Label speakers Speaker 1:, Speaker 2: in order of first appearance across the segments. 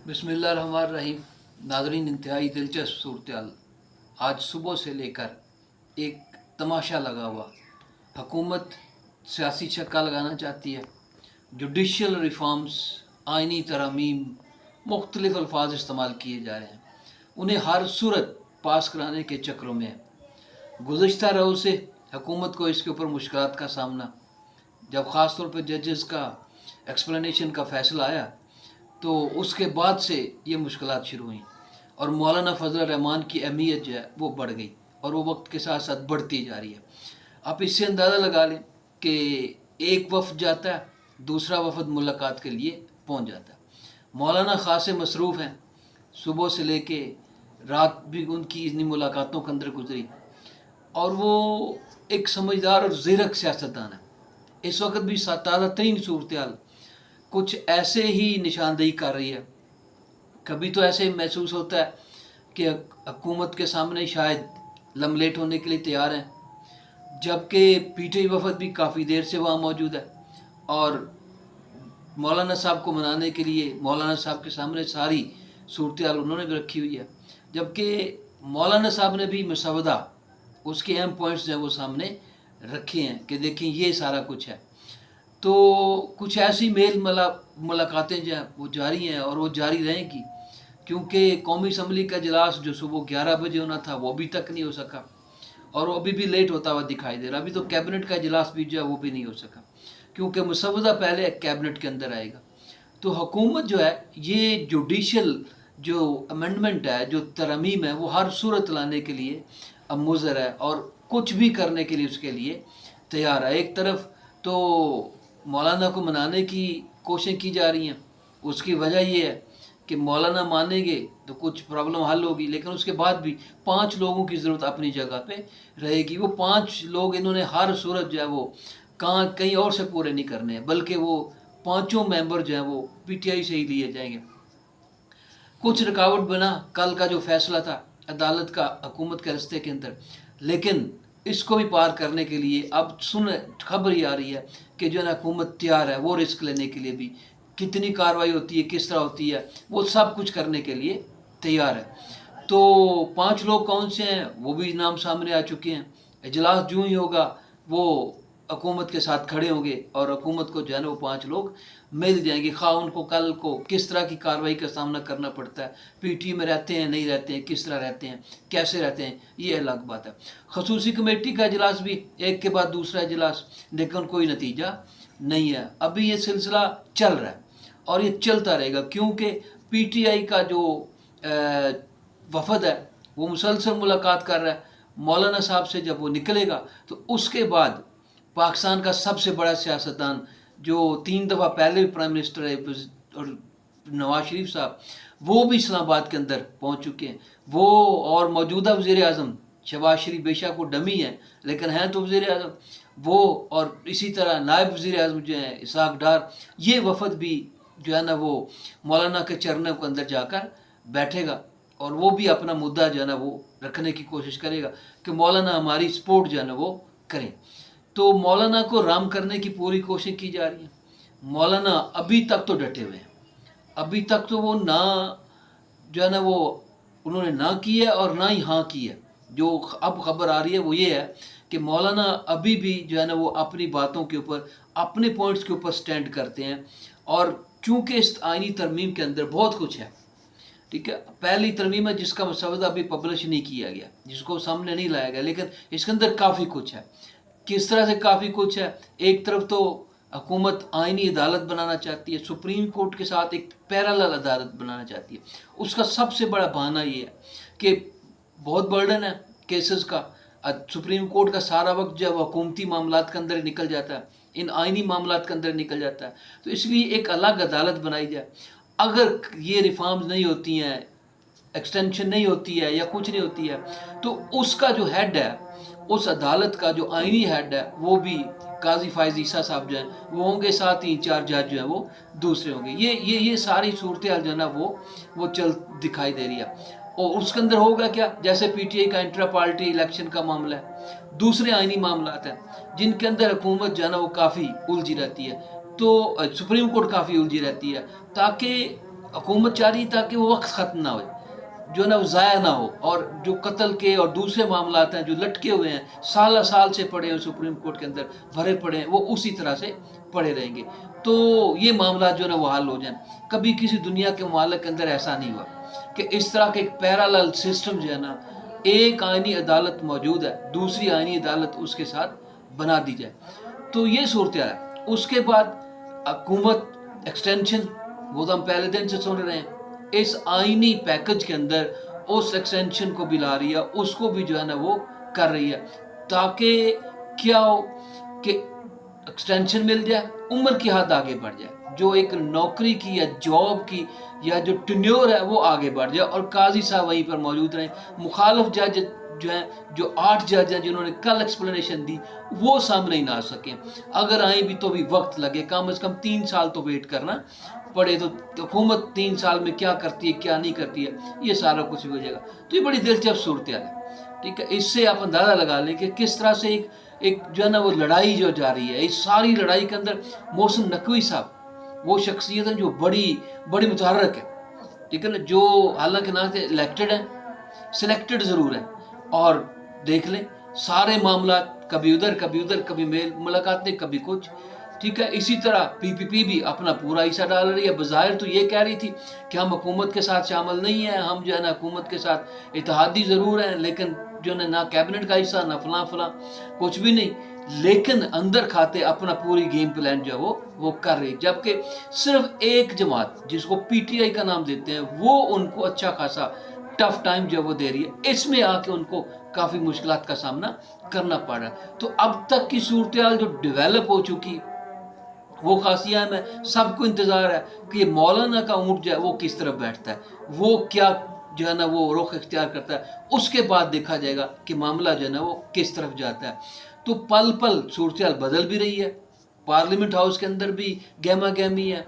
Speaker 1: बिस्मिल्लाहिर्रहमानिर्रहीम। नाज़रीन, इंतहाई दिलचस्प सूरत आज सुबह से लेकर एक तमाशा लगा हुआ। हुकूमत सियासी छक्का लगाना चाहती है। जुडिशल रिफॉर्म्स, आइनी तरमीम, मुख्तलिफ अल्फाज इस्तेमाल किए जा रहे हैं। उन्हें हर सूरत पास कराने के चक्रों में है। गुज़श्ता रोज़ से हुकूमत को इसके ऊपर मुश्किलात का सामना, जब ख़ास तौर पर जजेस का एक्सप्लेनेशन का फ़ैसला आया तो उसके बाद से ये मुश्किलात शुरू हुई और मौलाना फजल रहमान की अहमियत जो है वो बढ़ गई और वो वक्त के साथ साथ बढ़ती जा रही है। आप इससे अंदाज़ा लगा लें कि एक वफ़द जाता है, दूसरा वफ़द मुलाकात के लिए पहुंच जाता है। मौलाना ख़ासे मसरूफ़ हैं, सुबह से लेके रात भी उनकी इन्हीं मुलाकातों के अंदर गुजरी और वो एक समझदार और ज़ीरक सियासतदान है। इस वक्त भी ताज़ा तरीन सूरत कुछ ऐसे ही निशानदेही कर रही है। कभी तो ऐसे महसूस होता है कि हुकूमत के सामने शायद लमलेट होने के लिए तैयार हैं, जबकि पीटीआई वफद भी काफ़ी देर से वहाँ मौजूद है और मौलाना साहब को मनाने के लिए मौलाना साहब के सामने सारी सूरत उन्होंने भी रखी हुई है। जबकि मौलाना साहब ने भी मसवदा, उसके अहम पॉइंट्स जो है वो सामने रखे हैं कि देखें ये सारा कुछ है। तो कुछ ऐसी मुलाकातें जो हैं वो जारी हैं और वो जारी रहेंगी, क्योंकि कौमी असम्बली का इजलास जो सुबह 11 बजे होना था वो अभी तक नहीं हो सका और वो अभी भी लेट होता हुआ दिखाई दे रहा। अभी तो कैबिनेट का इजलास भी जो है वो भी नहीं हो सका, क्योंकि मसवदा पहले कैबिनेट के अंदर आएगा। तो हुकूमत जो है ये जुडिशल जो अमेंडमेंट है, जो तरमीम है, वो हर सूरत लाने के लिए अब मुज़र है और कुछ भी करने के लिए उसके लिए तैयार है। एक तरफ तो मौलाना को मनाने की कोशिशें की जा रही हैं, उसकी वजह ये है कि मौलाना मानेंगे तो कुछ प्रॉब्लम हल होगी, लेकिन उसके बाद भी 5 लोगों की ज़रूरत अपनी जगह पे रहेगी। वो 5 लोग इन्होंने हर सूरत जो है वो कहीं और से पूरे नहीं करने हैं, बल्कि वो 5 मेंबर जो हैं वो पीटीआई से ही लिए जाएंगे। कुछ रुकावट बना कल का जो फैसला था अदालत का हुकूमत के रस्ते के अंदर, लेकिन इसको भी पार करने के लिए अब खबर ही आ रही है कि जो है ना हुकूमत तैयार है वो रिस्क लेने के लिए भी। कितनी कार्रवाई होती है, किस तरह होती है, वो सब कुछ करने के लिए तैयार है। तो 5 लोग कौन से हैं वो भी नाम सामने आ चुके हैं। इजलास जो ही होगा वो हुकूमत के साथ खड़े होंगे और हुकूमत को जो है ना वो 5 लोग मिल जाएंगे, खा उनको कल को किस तरह की कार्रवाई का सामना करना पड़ता है, पीटी में रहते हैं नहीं रहते हैं, किस तरह रहते हैं, कैसे रहते हैं, ये अलग बात है। खसूसी कमेटी का इजलास भी एक के बाद दूसरा इजलास, लेकिन कोई नतीजा नहीं है। अभी ये सिलसिला चल रहा है और ये चलता रहेगा, क्योंकि पीटीआई का जो वफद है वो मुसलसल मुलाकात कर रहा है। मौलाना साहब से जब वो निकलेगा तो उसके बाद पाकिस्तान का सबसे बड़ा सियासतदान जो 3 दफ़ा पहले भी प्राइम मिनिस्टर है और नवाज शरीफ साहब, वो भी इस्लामाबाद के अंदर पहुंच चुके हैं। वो और मौजूदा वज़ीर आज़म शहबाज शरीफ बेशक वो डमी हैं लेकिन हैं तो वज़ीर आज़म, वो और इसी तरह नायब वज़ीर आज़म जो हैं इसहाक डार, ये वफद भी जो है ना वो मौलाना के चरणों के अंदर जाकर बैठेगा और वो भी अपना मुद्दा जो है ना वो रखने की कोशिश करेगा कि मौलाना हमारी सपोर्ट जो है ना वो करें। तो मौलाना को राम करने की पूरी कोशिश की जा रही है। मौलाना अभी तक तो डटे हुए हैं, अभी तक तो वो ना जो है ना वो उन्होंने ना की है और ना ही हाँ की है। जो अब खबर आ रही है वो ये है कि मौलाना अभी भी जो है ना वो अपनी बातों के ऊपर, अपने पॉइंट्स के ऊपर स्टैंड करते हैं। और चूँकि इस आइनी तरमीम के अंदर बहुत कुछ है, ठीक है, पहली तरमीम है जिसका मसवदा अभी पब्लिश नहीं किया गया, जिसको सामने नहीं लाया गया, लेकिन इसके अंदर काफ़ी कुछ है। किस तरह से काफ़ी कुछ है? एक तरफ तो हुकूमत आइनी अदालत बनाना चाहती है, सुप्रीम कोर्ट के साथ एक पैरेलल अदालत बनाना चाहती है। उसका सबसे बड़ा बहाना ये है कि बहुत बर्डन है केसेस का, सुप्रीम कोर्ट का सारा वक्त जब हुकूमती मामलात के अंदर निकल जाता है, इन आइनी मामलात के अंदर निकल जाता है, तो इसलिए एक अलग अदालत बनाई जाए। अगर ये रिफॉर्म्स नहीं होती हैं, एक्सटेंशन नहीं होती है या कुछ नहीं होती है, तो उसका जो हेड है, उस अदालत का जो आइनी हेड है, वो भी काजी फायज ईसा साहब जो हैं वो होंगे, साथ ही 4 जज जो हैं वो दूसरे होंगे। ये सारी सूरत हाल जो है ना वो चल दिखाई दे रही है। और उसके अंदर होगा क्या, जैसे पीटीआई का इंट्रा पार्टी इलेक्शन का मामला है, दूसरे आइनी मामलात हैं जिनके अंदर हुकूमत जो है ना वो काफ़ी उलझी रहती है, तो सुप्रीम कोर्ट काफ़ी उलझी रहती है, ताकि حکومت چاہ رہی ہے تاکہ وہ وقت ختم نہ ہوئے، جو ہے نا وہ ضائع نہ ہو، اور جو قتل کے اور دوسرے معاملات ہیں جو لٹکے ہوئے ہیں، سالہ سال سے پڑے ہیں سپریم کورٹ کے اندر بھرے پڑے ہیں، وہ اسی طرح سے پڑے رہیں گے، تو یہ معاملات جو ہے نا وہ حل ہو جائیں۔ کبھی کسی دنیا کے ممالک کے اندر ایسا نہیں ہوا کہ اس طرح کے ایک پیرالل سسٹم جو ہے نا، ایک آئینی عدالت موجود ہے، دوسری آئینی عدالت اس کے ساتھ بنا دی جائے، تو یہ صورتحال ہے۔ اس کے بعد حکومت ایکسٹینشن، وہ تو ہم پہلے دن سے سن رہے ہیں، اس آئینی پیکج کے اندر اس ایکسٹینشن کو بھی لا رہی ہے، اس کو بھی جو ہے نا وہ کر رہی ہے، تاکہ کیا ہو کہ ایکسٹینشن مل جائے، عمر کی حد آگے بڑھ جائے، جو ایک نوکری کی یا جاب کی یا جو ٹینیور ہے وہ آگے بڑھ جائے، اور قاضی صاحب وہیں پر موجود رہیں۔ مخالف جج جو ہیں، جو 8 جج ہیں جنہوں نے کل ایکسپلینیشن دی، وہ سامنے ہی نہ آ سکیں، اگر آئیں بھی تو بھی وقت لگے، کم از کم 3 سال تو ویٹ کرنا پڑے، تو حکومت 3 سال میں کیا کرتی ہے کیا نہیں کرتی ہے، یہ سارا کچھ بھی ہو جائے گا، تو یہ بڑی دلچسپ صورتحال ہے، ٹھیک ہے۔ اس سے آپ اندازہ لگا لیں کہ کس طرح سے ایک جو ہے نا وہ لڑائی جو جاری ہے، اس ساری لڑائی کے اندر محسن نقوی صاحب وہ شخصیت ہیں جو بڑی متحرک ہے، ٹھیک ہے نا، جو حالانکہ نہ کہ الیکٹڈ ہیں، سلیکٹڈ ضرور ہیں، اور دیکھ لیں سارے معاملات کبھی ادھر کبھی ادھر، کبھی میل ملاقاتیں کبھی کچھ، ٹھیک ہے۔ اسی طرح پی پی پی بھی اپنا پورا حصہ ڈال رہی ہے، بظاہر تو یہ کہہ رہی تھی کہ ہم حکومت کے ساتھ شامل نہیں ہیں، ہم جو ہے نا حکومت کے ساتھ اتحادی ضرور ہیں، لیکن جو ہے نہ کیبنٹ کا حصہ، نہ فلاں کچھ بھی نہیں، لیکن اندر کھاتے اپنا پوری گیم پلان جو ہے وہ کر رہی، جبکہ صرف ایک جماعت جس کو پی ٹی آئی کا نام دیتے ہیں، وہ ان کو اچھا خاصا ٹف ٹائم جو وہ دے رہی ہے، اس میں آ کے ان کو کافی مشکلات کا سامنا کرنا پڑ رہا ہے۔ تو اب تک کی صورتحال جو ڈیولپ ہو چکی وہ خاصی اہم ہے، سب کو انتظار ہے کہ یہ مولانا کا اونٹ جو ہے وہ کس طرف بیٹھتا ہے، وہ کیا جو ہے نا وہ رخ اختیار کرتا ہے، اس کے بعد دیکھا جائے گا کہ معاملہ جو ہے نا وہ کس طرف جاتا ہے۔ تو پل پل صورتحال بدل بھی رہی ہے، پارلیمنٹ ہاؤس کے اندر بھی گہما گہمی ہے،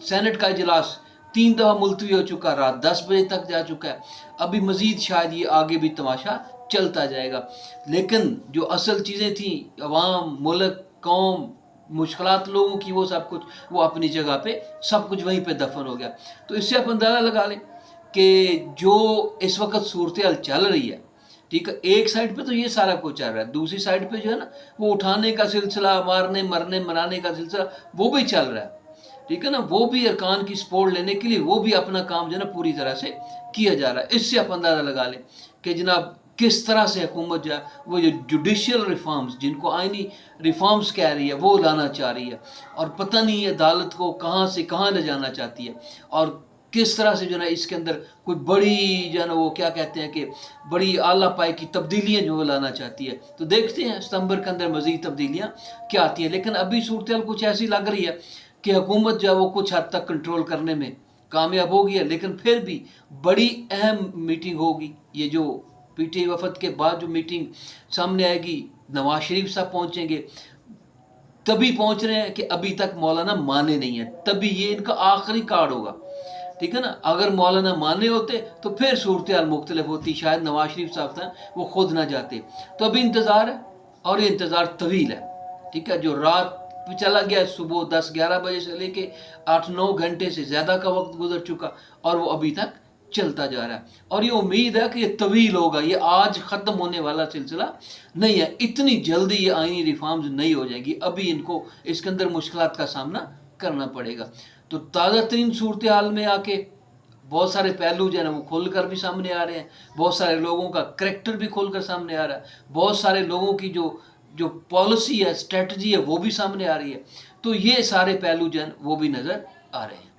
Speaker 1: سینٹ کا اجلاس 3 دفعہ ملتوی ہو چکا، رات 10 بجے تک جا چکا ہے، ابھی مزید شاید یہ آگے بھی تماشا چلتا جائے گا، لیکن جو اصل چیزیں تھیں، عوام، ملک، قوم، مشکلات لوگوں کی، وہ سب کچھ وہ اپنی جگہ پہ سب کچھ وہیں پہ دفن ہو گیا۔ تو اس سے آپ اندازہ لگا لیں کہ جو اس وقت صورتحال چل رہی ہے، ٹھیک ہے، ایک سائڈ پہ تو یہ سارا کچھ چل رہا ہے، دوسری سائڈ پہ جو ہے نا وہ اٹھانے کا سلسلہ، مارنے مرنے منانے کا سلسلہ وہ بھی چل رہا ہے، ٹھیک ہے نا، وہ بھی ارکان کی سپورٹ لینے کے لیے وہ بھی اپنا کام جو ہے نا پوری طرح سے کیا جا رہا ہے۔ اس سے آپ اندازہ لگا لیں کہ جناب کس طرح سے حکومت جو ہے وہ جو جوڈیشل ریفارمز، جن کو آئینی ریفارمز کہہ رہی ہے، وہ لانا چاہ رہی ہے، اور پتہ نہیں عدالت کو کہاں سے کہاں لے جانا چاہتی ہے، اور کس طرح سے جو ہے نا اس کے اندر کوئی بڑی جو ہے نا وہ کیا کہتے ہیں کہ بڑی اعلیٰ پائے کی تبدیلیاں جو وہ لانا چاہتی ہے۔ تو دیکھتے ہیں ستمبر کے اندر مزید تبدیلیاں کیا آتی ہیں، لیکن ابھی صورتحال کچھ ایسی لگ رہی ہے کہ حکومت جو ہے وہ کچھ حد تک کنٹرول کرنے میں کامیاب ہوگی ہے، لیکن پھر بھی بڑی اہم میٹنگ ہوگی، یہ جو پی ٹی آئی وفد کے بعد جو میٹنگ سامنے آئے گی، نواز شریف صاحب پہنچیں گے، تبھی پہنچ رہے ہیں کہ ابھی تک مولانا مانے نہیں ہیں، تبھی یہ ان کا آخری کارڈ ہوگا، ٹھیک ہے نا۔ اگر مولانا مانے ہوتے تو پھر صورتحال مختلف ہوتی، شاید نواز شریف صاحب تھا وہ خود نہ جاتے، تو ابھی انتظار ہے، اور یہ انتظار طویل ہے، ٹھیک ہے، جو رات پہ چلا گیا، صبح 10-11 بجے سے لے کے 8-9 گھنٹے سے زیادہ کا وقت گزر چکا، اور وہ ابھی تک چلتا جا رہا ہے، اور یہ امید ہے کہ یہ طویل ہوگا، یہ آج ختم ہونے والا سلسلہ نہیں ہے، اتنی جلدی یہ آئینی ریفارمز نہیں ہو جائے گی، ابھی ان کو اس کے اندر مشکلات کا سامنا کرنا پڑے گا۔ تو تازہ ترین صورتحال میں آ کے بہت سارے پہلو جو ہے نا وہ کھل کر بھی سامنے آ رہے ہیں، بہت سارے لوگوں کا کریکٹر بھی کھل کر سامنے آ رہا ہے، بہت سارے لوگوں کی جو پالیسی ہے، اسٹریٹجی ہے، وہ بھی سامنے آ رہی ہے، تو یہ سارے پہلو جو ہیں وہ بھی نظر آ رہے ہیں۔